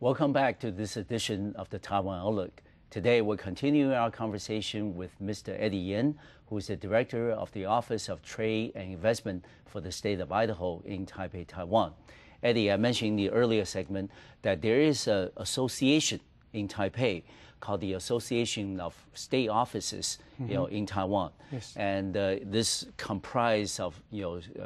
Welcome back to this edition of the Taiwan Outlook. Today, we're continuing our conversation with Mr. Eddie Yen, who is the Director of the Office of Trade and Investment for the state of Idaho in Taipei, Taiwan. Eddie, I mentioned in the earlier segment that there is an association in Taipei called the Association of State Offices, in Taiwan. Yes. And this comprised of,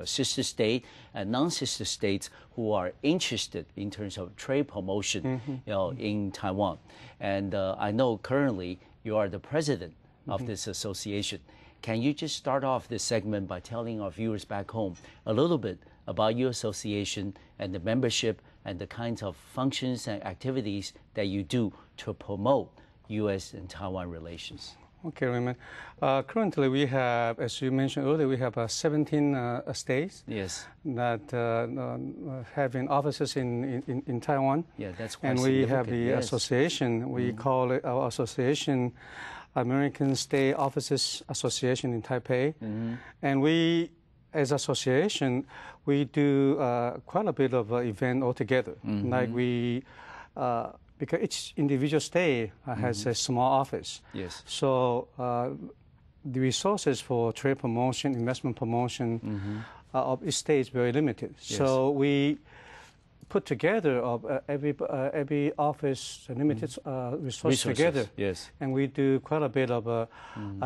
sister state and non-sister states who are interested in terms of trade promotion, in Taiwan. And I know currently you are the president of this association. Can you just start off this segment by telling our viewers back home a little bit about your association and the membership and the kinds of functions and activities that you do to promote U.S. and Taiwan relations? Okay, Raymond. Currently, we have, as you mentioned earlier, we have 17 states that having offices in Taiwan. Yeah, that's quite and we have the association. We call it our association, American State Offices Association in Taipei. And we, as association, we do quite a bit of event altogether. Like we. Because each individual state has a small office. Yes. So the resources for trade promotion, investment promotion of each state is very limited. Yes. So we put together every office limited resources together. Yes. And we do quite a bit of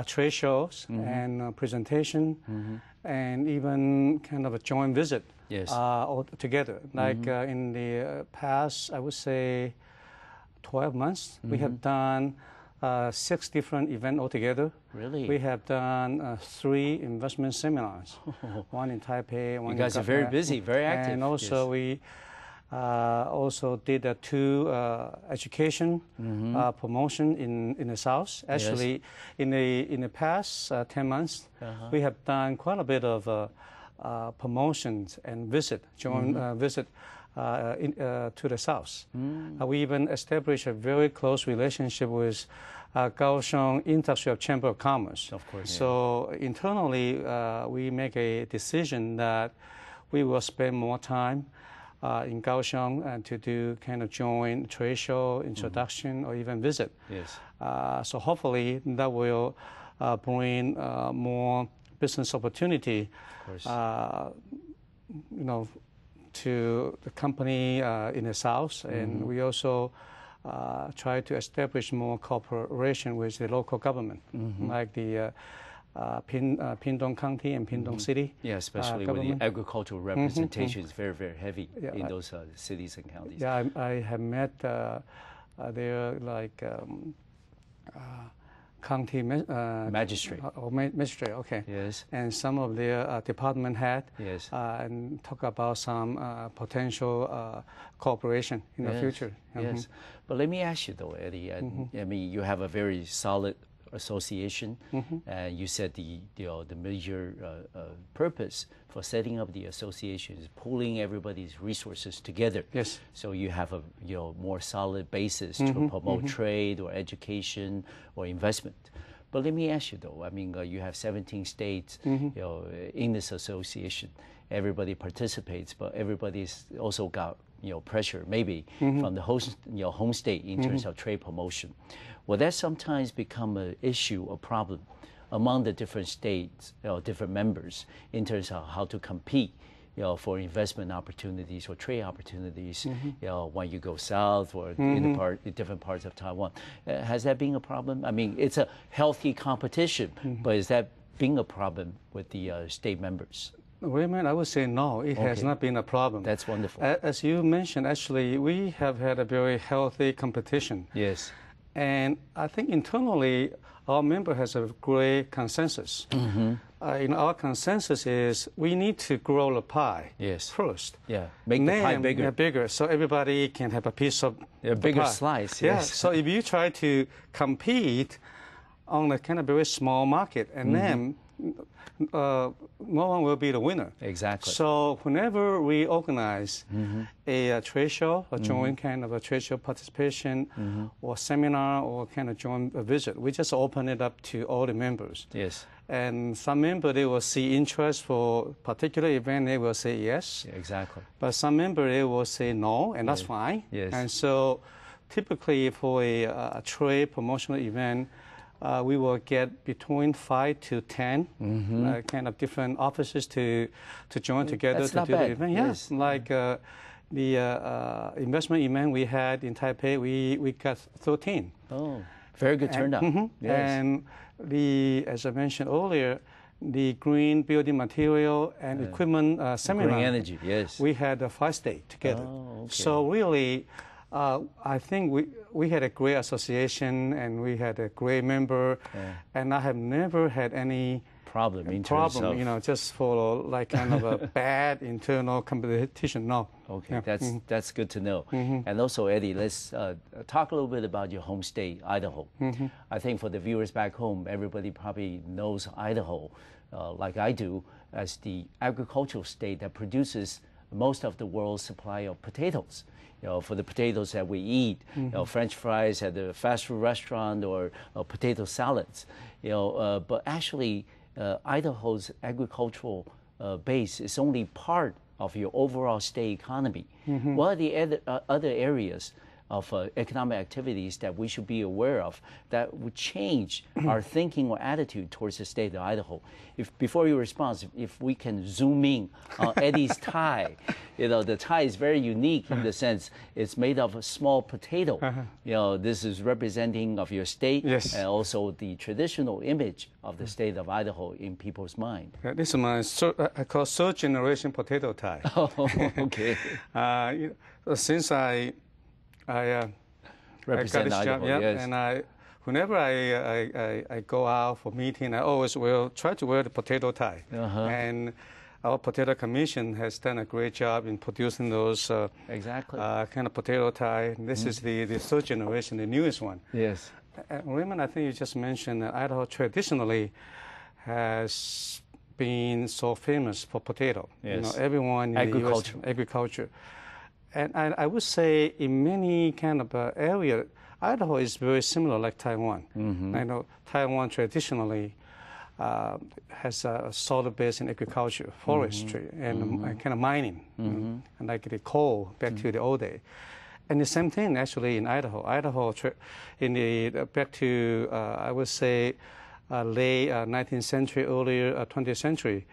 trade shows and presentation and even kind of a joint visit all together. Like in the past, I would say, 12 months, we have done 6 different events altogether. Really? We have done 3 investment seminars, one in Taipei, one in You guys are very busy, very active. And also we also did 2 education promotion in the South. Actually, in the past 10 months, we have done quite a bit of promotions and joint visit to the South. We even established a very close relationship with Kaohsiung Industrial Chamber of Commerce. Of course. So internally, we make a decision that we will spend more time in Kaohsiung and to do kind of joint trade show, introduction, or even visit. Yes. So hopefully that will bring more business opportunity. Of course. To the company in the South, and we also try to establish more cooperation with the local government, like the Pingtung County and Pingtung City. Yeah, especially when the agricultural representation is very, very heavy in those cities and counties. Yeah, I have met their county magistrate. Magistrate, okay. Yes. And some of their department head. Yes. And talk about some potential cooperation in the future. Yes. But let me ask you though, Eddie. I mean, you have a very solid association, and you said the major purpose for setting up the association is pooling everybody's resources together. Yes. So you have a more solid basis to promote trade or education or investment. But let me ask you though. I mean, you have 17 states, in this association. Everybody participates, but everybody's also got pressure maybe from the host, home state in terms of trade promotion. Will that sometimes become an issue, a problem among the different states, different members in terms of how to compete, for investment opportunities or trade opportunities, when you go south or in different parts of Taiwan? Has that been a problem? I mean, it's a healthy competition, but is that being a problem with the state members? Raymond, I would say no, it has not been a problem. That's wonderful. As you mentioned, actually, we have had a very healthy competition. Yes. And I think internally, our member has a great consensus. Our consensus is we need to grow the pie first. Yeah, make the pie bigger. Bigger, so everybody can have a piece of a bigger pie. Slice. Yeah, yes. so if you try to compete on a kind of very small market, and then no one will be the winner. Exactly. So whenever we organize a trade show, a joint kind of a trade show participation, or seminar, or kind of joint visit, we just open it up to all the members. Yes. And some members, they will see interest for particular event, they will say yes. Yeah, exactly. But some members, they will say no, and that's fine. Yes. And so typically for a trade promotional event, we will get between 5 to 10 kind of different offices to join together That's to not do bad. the event. Yes. Yeah, like the investment event we had in Taipei, we got 13. Oh, very good turnout. Yes. And as I mentioned earlier, the green building material and equipment seminar. Green energy, yes. We had 5 states together. Oh, okay. So really, I think we had a great association and we had a great member, and I have never had any problem in terms of, you know, just for like kind of a bad internal competition. No. Okay, that's good to know. And also, Eddie, let's talk a little bit about your home state, Idaho. I think for the viewers back home, everybody probably knows Idaho, like I do, as the agricultural state that produces most of the world's supply of potatoes. You know, for the potatoes that we eat, you know, French fries at the fast food restaurant or potato salads. You know, but actually, Idaho's agricultural base is only part of your overall state economy. What are the other areas of economic activities that we should be aware of that would change our thinking or attitude towards the state of Idaho? Before you respond, if we can zoom in on Eddie's tie, you know, the tie is very unique in the sense it's made of a small potato. You know, this is representing of your state and also the traditional image of the state of Idaho in people's mind. This is my I call third generation potato tie. Oh, okay. Since I represent got this Idaho, job, yes. and whenever I go out for meeting, I always will try to wear the potato tie. And our potato commission has done a great job in producing those exactly kind of potato tie. This is the third generation, the newest one. Yes. Raymond, I think you just mentioned that Idaho traditionally has been so famous for potato. Yes. You know, everyone in agriculture. the US, agriculture. And I would say in many kind of area, Idaho is very similar like Taiwan. I know Taiwan traditionally has a solid base in agriculture, forestry, and kind of mining, and like the coal back to the old day. And the same thing actually in Idaho. Idaho in the back to I would say late 19th century, earlier 20th century,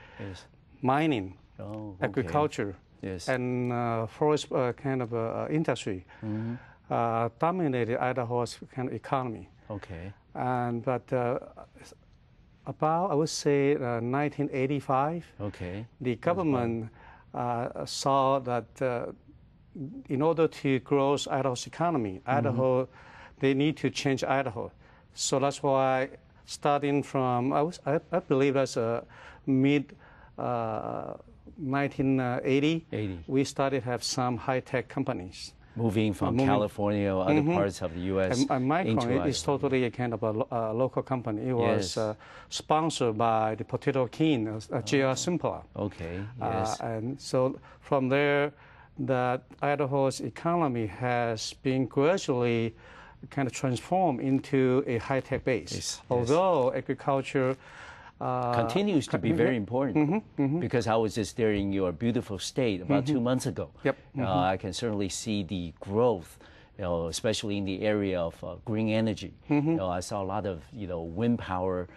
mining, agriculture. Yes. And forest kind of industry dominated Idaho's kind of economy. Okay. And but about I would say 1985. Okay. The government saw that in order to grow Idaho's economy, Idaho they need to change Idaho. So that's why starting from I believe that's mid. 1980, we started to have some high-tech companies. Moving from California or other parts of the U.S. And Micron is totally a kind of a local company. It was sponsored by the Potato King, J.R. Simpler. Okay, yes. And so from there, that Idaho's economy has been gradually kind of transformed into a high-tech base. Although agriculture continues to be very important because I was just there in your beautiful state about 2 months ago. Yep. I can certainly see the growth, you know, especially in the area of green energy. You know, I saw a lot of wind power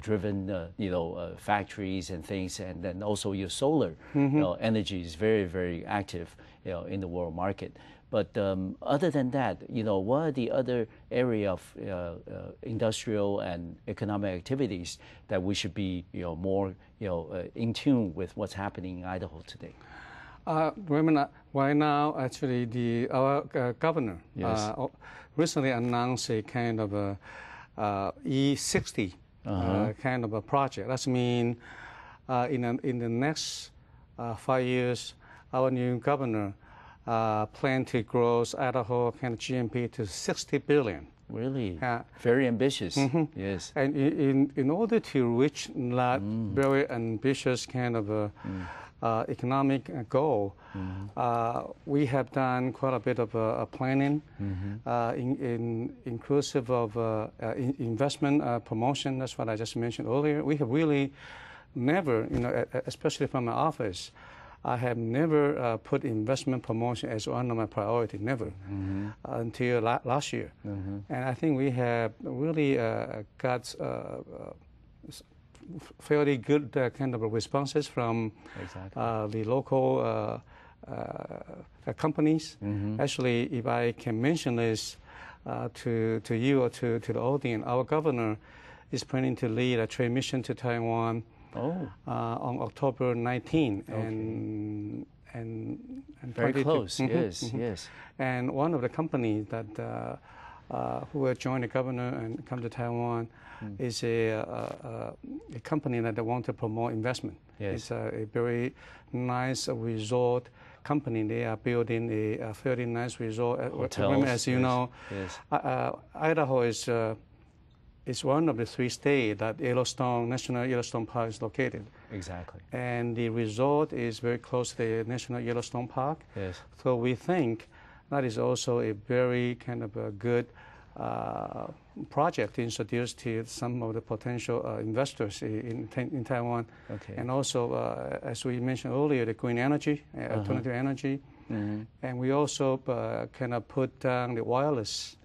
driven factories and things, and then also your solar energy is very, very active in the world market. But other than that, what are the other area of industrial and economic activities that we should be, more, in tune with what's happening in Idaho today? Right now, actually, our governor recently announced a kind of a E60 kind of a project. That means in the next 5 years, our new governor plan to grow Idaho kind of GNP to 60 billion. Really? Very ambitious. Yes. And in order to reach that very ambitious kind of economic goal, we have done quite a bit of planning, inclusive of investment promotion. That's what I just mentioned earlier. We have really never, especially from my office, I have never put investment promotion as one of my priority, never, until last year. And I think we have really got fairly good kind of responses from the local companies. Actually, if I can mention this to you or to the audience, our governor is planning to lead a trade mission to Taiwan on October 19, and very close. Yes. And one of the companies that who will join the governor and come to Taiwan is a company that they want to promote investment. It's a very nice resort company. They are building a fairly nice resort. Hotels, as you know, Idaho is one of the 3 states that National Yellowstone Park is located. Exactly. And the resort is very close to the National Yellowstone Park. So we think that is also a very kind of a good project to introduce to some of the potential investors in Taiwan. And also, as we mentioned earlier, the green energy, alternative energy. And we also kind of put down the wireless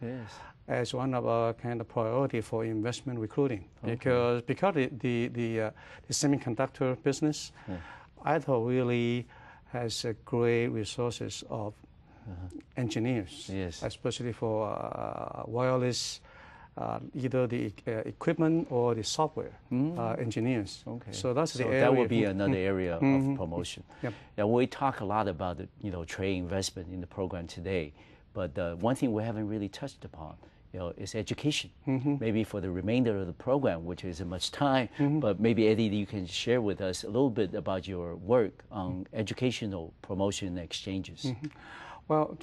as one of our kind of priority for investment recruiting. Because the semiconductor business, Idaho really has great resources of engineers, especially for wireless, either the equipment or the software engineers. So that's the area. That will be another area of promotion. Yeah, we talk a lot about the trade investment in the program today, but one thing we haven't really touched upon is education. Maybe for the remainder of the program, which isn't much time, but maybe Eddie, you can share with us a little bit about your work on educational promotion and exchanges. Well,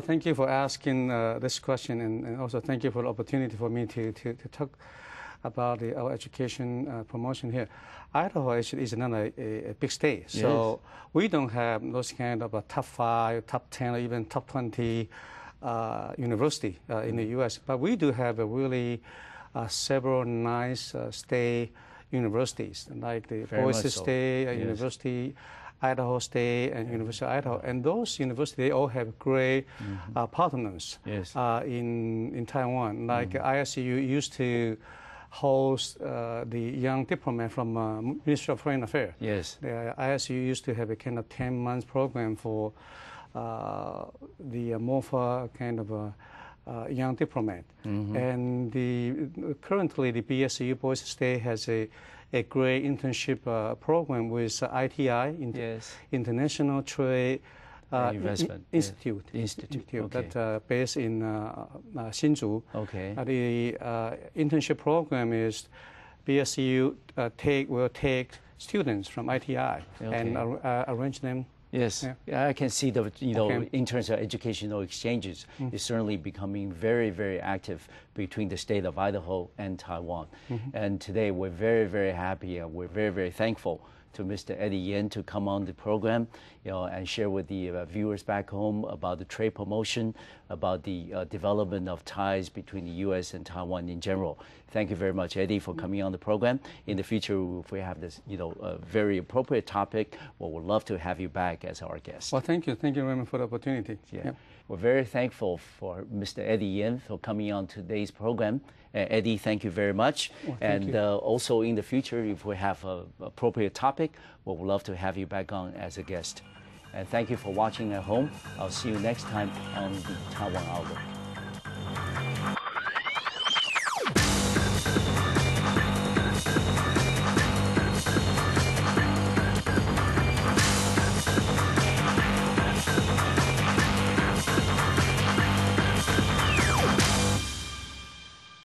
thank you for asking this question, and also thank you for the opportunity for me to talk about our education promotion here. Idaho actually is another a big state, so we don't have those kind of top 5, top 10, or even top 20 university in the U.S., but we do have a really several nice state universities, like the Boise State University, Idaho State, and University of Idaho. And those universities, they all have great partners in Taiwan. Like ISU used to host the young diplomat from Ministry of Foreign Affairs. The ISU used to have a kind of 10-month program for the MOFA kind of young diplomat. And currently the BSU, Boise State, has a great internship program with ITI, International Trade Investment Institute that based in Hsinchu. The internship program is BSU will take students from ITI and arrange them. I can see the in terms of educational exchanges, it's certainly becoming very, very active between the state of Idaho and Taiwan. And today we're very, very happy and we're very, very thankful to Mr. Eddie Yan to come on the program, and share with the viewers back home about the trade promotion, about the development of ties between the U.S. and Taiwan in general. Thank you very much, Eddie, for coming on the program. In the future, if we have this, a very appropriate topic, well, we'd love to have you back as our guest. Well, thank you very much for the opportunity. We're very thankful for Mr. Eddie Yan for coming on today's program. Eddie, thank you very much. Well, also in the future, if we have an appropriate topic, we'd love to have you back on as a guest. And thank you for watching at home. I'll see you next time on the Taiwan Outlook.